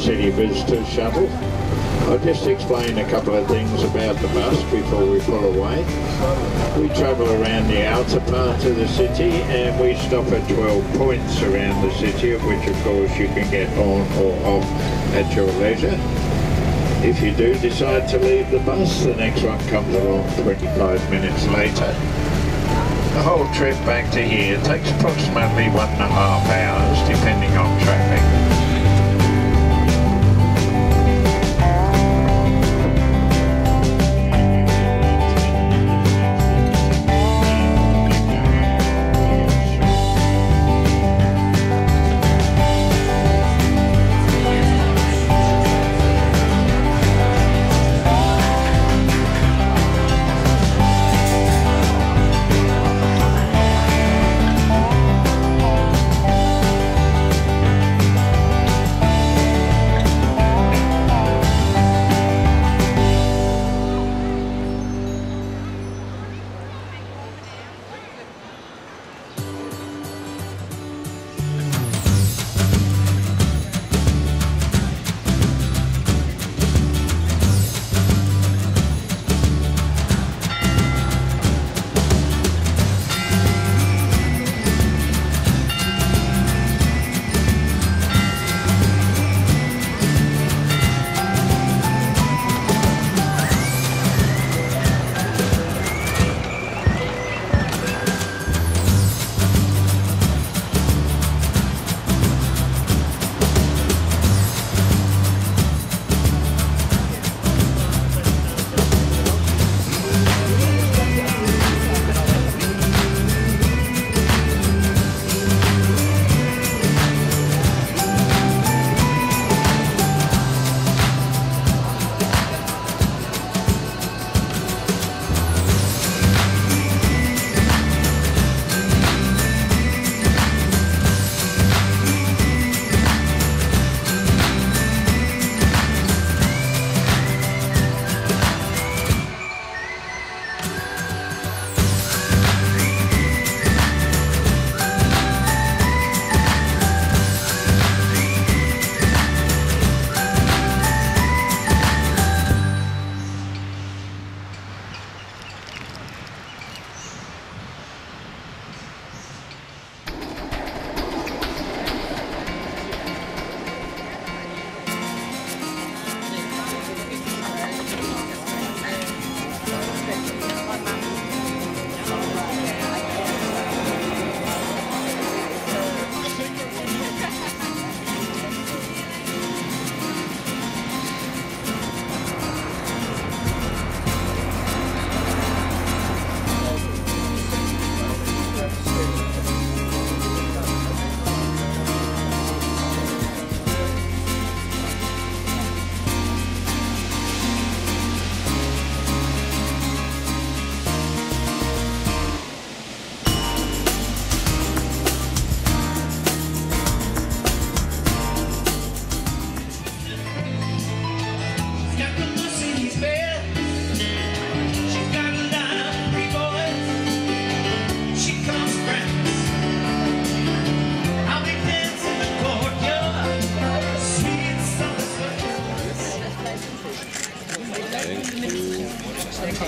City Visitors Shuttle. I'll just explain a couple of things about the bus before we pull away. We travel around the outer part of the city and we stop at 12 points around the city, of which of course you can get on or off at your leisure. If you do decide to leave the bus, the next one comes along 25 minutes later. The whole trip back to here takes approximately 1.5 hours depending on traffic.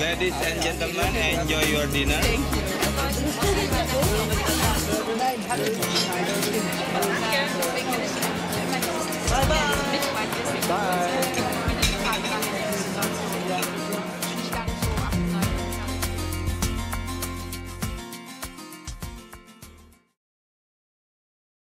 Ladies and gentlemen, enjoy your dinner. Bye-bye. Bye.